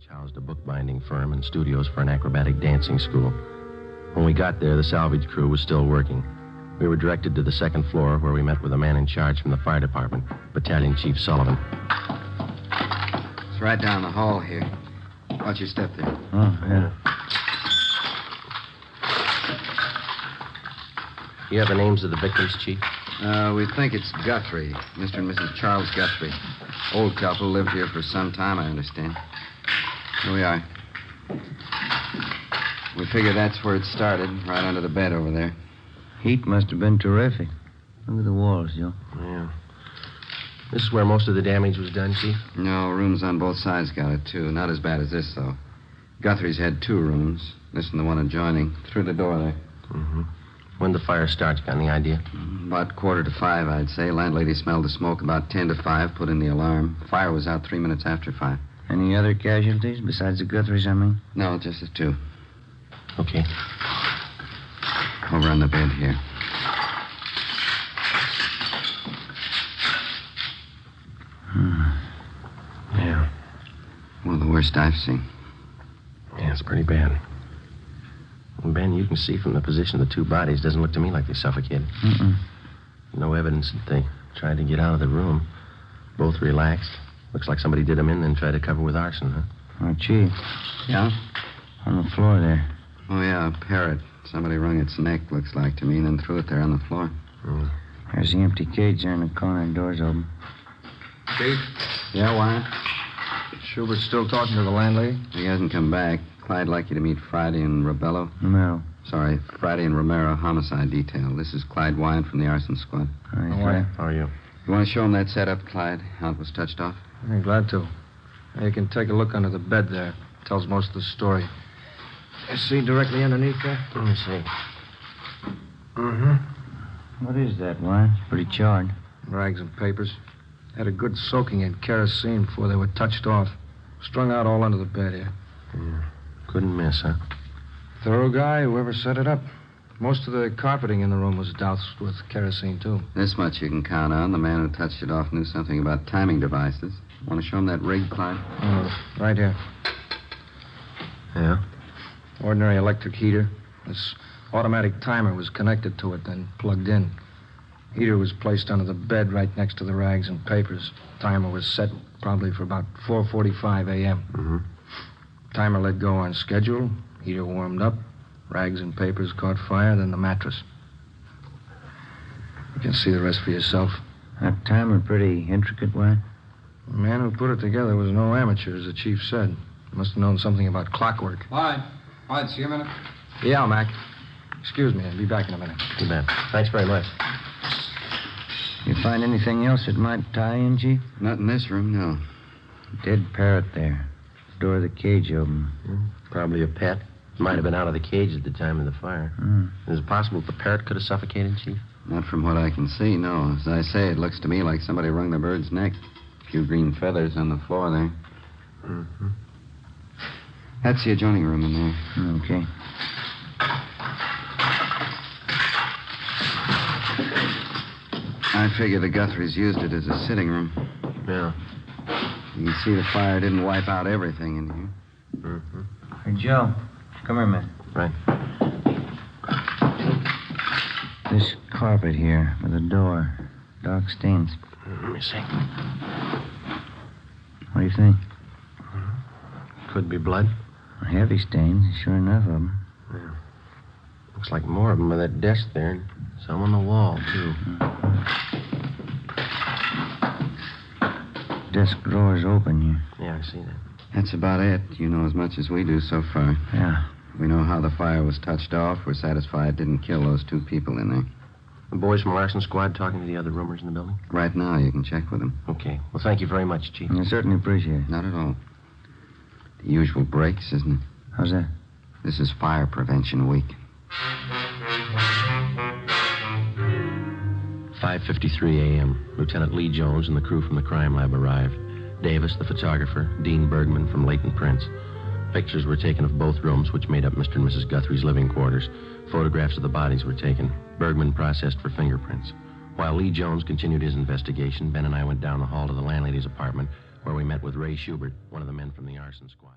which housed a bookbinding firm and studios for an acrobatic dancing school. When we got there, the salvage crew was still working. We were directed to the second floor, where we met with a man in charge from the fire department, Battalion Chief Sullivan. It's right down the hall here. Watch your step there. Oh, yeah. You have the names of the victims, Chief? We think it's Guthrie, Mr. and Mrs. Charles Guthrie. Old couple, lived here for some time, I understand. Here we are. We figure that's where it started, right under the bed over there. Heat must have been terrific. Look at the walls, Joe. Yeah. This is where most of the damage was done, Chief? No, rooms on both sides got it, too. Not as bad as this, though. Guthrie's had 2 rooms. This and the one adjoining. Through the door there. Mm-hmm. When the fire starts, got any idea? About 4:45, I'd say. Landlady smelled the smoke about 10 to 5, put in the alarm. Fire was out 3 minutes after 5. Any other casualties besides the Guthries, I mean? No, just the 2. Okay. Over on the bed here. Yeah. One of the worst I've seen. Yeah, it's pretty bad. And Ben, you can see from the position of the 2 bodies, doesn't look to me like they suffocated. Mm-mm. No evidence that they tried to get out of the room. Both relaxed. Looks like somebody did them in, then tried to cover with arson, huh? Oh, Chief. Yeah? On the floor there. Oh, yeah, a parrot. Somebody wrung its neck, looks like to me, and then threw it there on the floor. Mm. There's the empty cage there in the corner. Door's open. Chief? Yeah, Wyatt? Schubert's still talking to the landlady? He hasn't come back. Clyde like you to meet Friday and Rebello. No. Sorry, Friday and Romero, homicide detail. This is Clyde Wyatt from the arson squad. Hi, How are you? How are you? You want to show him that setup, Clyde? How it was touched off? I'm glad to. You can take a look under the bed there. Tells most of the story. You see directly underneath there? Let me see. What is that, Wyatt? Pretty charred. Rags and papers. Had a good soaking in kerosene before they were touched off. Strung out all under the bed here. Yeah. Couldn't miss, huh? Thorough guy, whoever set it up. Most of the carpeting in the room was doused with kerosene, too. This much you can count on. The man who touched it off knew something about timing devices. Want to show him that rig, Clyde? Right here. Yeah? Ordinary electric heater. This automatic timer was connected to it, then plugged in. Heater was placed under the bed right next to the rags and papers. Timer was set probably for about 4:45 a.m. Mm-hmm. Timer let go on schedule. Heater warmed up. Rags and papers caught fire, then the mattress. You can see the rest for yourself. That timer pretty intricate, Wyatt. The man who put it together was no amateur, as the chief said. Must have known something about clockwork. Clyde, see you a minute. Yeah, Mac. Excuse me, I'll be back in a minute. Too bad. Thanks very much. You find anything else that might tie in, Chief? Not in this room, no. Dead parrot there. Door of the cage open. Probably a pet. Might have been out of the cage at the time of the fire. Is it possible that the parrot could have suffocated, Chief? Not from what I can see, no. As I say, it looks to me like somebody wrung the bird's neck. A few green feathers on the floor there. Mm-hmm. That's the adjoining room in there. Okay. I figure the Guthries used it as a sitting room. Yeah. You can see the fire didn't wipe out everything in here. Mm-hmm. Hey, Joe. Come here, man. Right. This carpet here with the door. Dark stains. Let me see. What do you think? Could be blood. Heavy stains. Sure enough of them. Yeah. Looks like more of them by that desk there. And some on the wall, too. Desk drawer's open here. Yeah, I see that. That's about it. You know as much as we do so far. Yeah. We know how the fire was touched off. We're satisfied it didn't kill those 2 people in there. The boys from Larson Squad talking to the other roomers in the building? Right now, you can check with them. Okay. Well, thank you very much, Chief. I certainly appreciate it. Not at all. The usual breaks, isn't it? How's that? This is Fire Prevention Week. 5:53 a.m. Lieutenant Lee Jones and the crew from the crime lab arrived. Davis, the photographer, Dean Bergman from Leighton Prince. Pictures were taken of both rooms, which made up Mr. and Mrs. Guthrie's living quarters. Photographs of the bodies were taken. Bergman processed for fingerprints. While Lee Jones continued his investigation, Ben and I went down the hall to the landlady's apartment, where we met with Ray Schubert, one of the men from the arson squad.